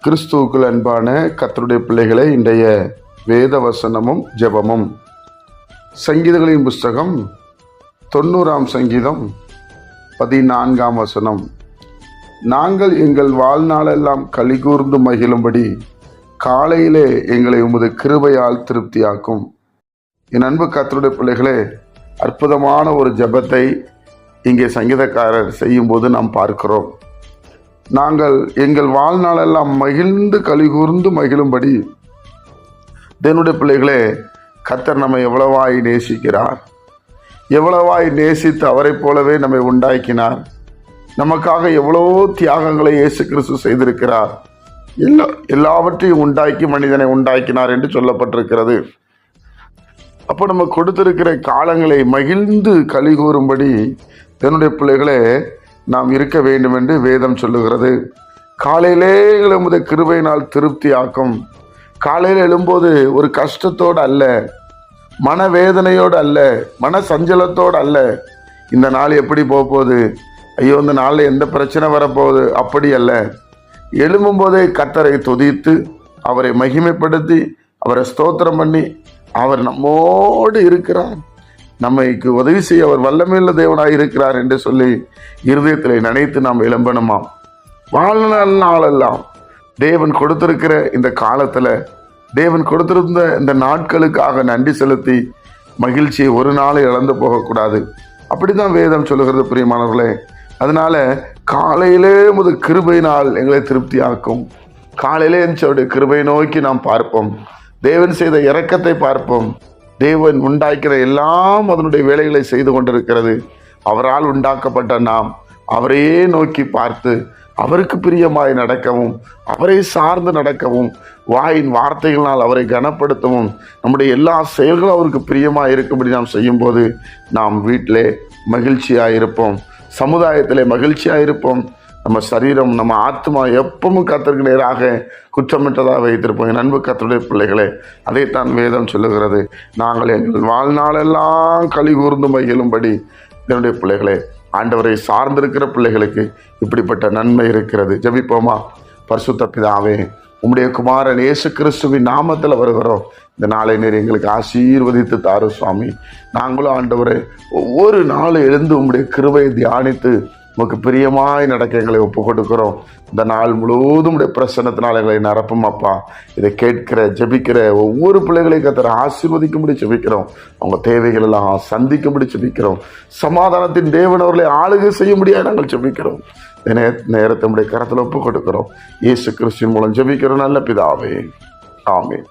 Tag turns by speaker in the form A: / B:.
A: கிறிஸ்துவுக்குள் அன்பான கர்த்தருடைய பிள்ளைகளை, இன்றைய வேத வசனமும் ஜெபமும் சங்கீதங்களின் புஸ்தகம் 90ஆம் சங்கீதம் 14ஆம் வசனம். நாங்கள் எங்கள் வாழ்நாளெல்லாம் களிகூர்ந்து மகிழும்படி காலையிலே எங்களை உமது கிருபையால் திருப்தியாக்கும். என் அன்பு கர்த்தருடைய பிள்ளைகளே, அற்புதமான ஒரு ஜெபத்தை இங்கே சங்கீதக்காரர் செய்யும்போது நாம் பார்க்கிறோம். நாங்கள் எங்கள் வாழ்நாளெல்லாம் மகிழ்ந்து கலிகூர்ந்து மகிழும்படி. தேவனுடைய பிள்ளைகளே, கர்த்தர் நம்மை எவ்வளவாய் நேசிக்கிறார், எவ்வளவாய் நேசித்து அவரை போலவே நம்மை உண்டாக்கினார். நமக்காக எவ்வளவோ தியாகங்களை இயேசு கிறிஸ்து செய்திருக்கிறார். எல்லாவற்றையும் உண்டாக்கி மனிதனை உண்டாக்கினார் என்று சொல்லப்பட்டிருக்கிறது. அப்போ நம்ம கொடுத்திருக்கிற காலங்களை மகிழ்ந்து கலிகூறும்படி தேவனுடைய பிள்ளைகளே நாம் இருக்க வேண்டும் என்று வேதம் சொல்லுகிறது. காலையிலே உமது கிருபையினால் திருப்தியாக்கும். காலையில் எழும்போது ஒரு கஷ்டத்தோடு அல்ல, மனவேதனையோடு அல்ல, மன சஞ்சலத்தோடு அல்ல. இந்த நாள் எப்படி போகுது, ஐயோ இந்த நாளில் எந்த பிரச்சனை வரப்போகுது, அப்படி அல்ல. எழும்பும்போதே கர்த்தரை துதித்து அவரை மகிமைப்படுத்தி அவரை ஸ்தோத்திரம் பண்ணி அவர் நம்மோடு இருக்கிறார், நம்மைக்கு உதவி செய்ய அவர் வல்லமையுள்ள தேவனாய் இருக்கிறார் என்று சொல்லி இருதயத்தில் நினைத்து நாம் எழும்பணுமா. வாழ்நாளெல்லாம் தேவன் கொடுத்திருக்கிற இந்த காலத்தில், தேவன் கொடுத்திருந்த இந்த நாட்களுக்காக நன்றி செலுத்தி மகிழ்ச்சியை ஒரு நாளை இழந்து போகக்கூடாது. அப்படிதான் வேதம் சொல்லுகிறது பிரியமானவர்களே. அதனால காலையிலே முத கிருபையினால் எங்களை திருப்தியாக்கும். காலையிலே அவருடைய கிருபை நோக்கி நாம் பார்ப்போம், தேவன் செய்த இரக்கத்தை பார்ப்போம். தேவன் உண்டாக்கிற எல்லாம் அதனுடைய வேலைகளை செய்து கொண்டிருக்கிறது. அவரால் உண்டாக்கப்பட்ட நாம் அவரையே நோக்கி பார்த்து அவருக்கு பிரியமாய் நடக்கவும், அவரை சார்ந்து நடக்கவும், வாயின் வார்த்தைகளால் அவரை கனப்படுத்தவும், நம்முடைய எல்லா செயல்களும் அவருக்கு பிரியமாக இருக்கும்படி நாம் செய்யும்போது நாம் வீட்டிலே மகிழ்ச்சியாக இருப்போம், சமுதாயத்திலே மகிழ்ச்சியாக இருப்போம். நம்ம சரீரம், நம்ம ஆத்மா எப்பவும் கர்த்தருக்கு நேராக குற்றமற்றதாக வைத்திருப்போம். என் அன்பு கர்த்தருடைய பிள்ளைகளே, அதைத்தான் வேதம் சொல்லுகிறது. நாங்கள் எங்கள் வாழ்நாளெல்லாம் கலிகூர்ந்து மகிழும்படி. என்னுடைய பிள்ளைகளே, ஆண்டவரை சார்ந்திருக்கிற பிள்ளைகளுக்கு இப்படிப்பட்ட நன்மை இருக்கிறது. ஜெபிப்போமா. பரிசுத்த பிதாவே, உம்முடைய குமாரன் இயேசு கிறிஸ்துவின் நாமத்தில் வருகிறோம். இந்த நாளை நீர் எங்களுக்கு ஆசீர்வதித்து தாரு சுவாமி. நாங்களும் ஆண்டவரை ஒவ்வொரு நாளும் எழுந்து உம்முடைய கிருபையை தியானித்து உமக்கு பிரியமாய் நடக்க எங்களை ஒப்பு கொடுக்கிறோம். இந்த நாள் முழுவதும் உடைய பிரசன்னத்தினால் எங்களை நிரப்பும் அப்பா. இதை கேட்கிற ஜெபிக்கிற ஒவ்வொரு பிள்ளைகளையும் கர்த்தர் ஆசீர்வதிக்கும்படி ஜெபிக்கிறோம். அவங்க தேவைகள் எல்லாம் சந்திக்கும்படி ஜெபிக்கிறோம். சமாதானத்தின் தேவன் அவர்களை ஆளுகை செய்ய முடியாது நாங்கள் ஜெபிக்கிறோம். நேரத்தை உடைய கரத்தில் ஒப்பு கொடுக்கிறோம். இயேசு கிறிஸ்துவின் மூலம் ஜெபிக்கிறோம் நல்ல பிதாவே, ஆமென்.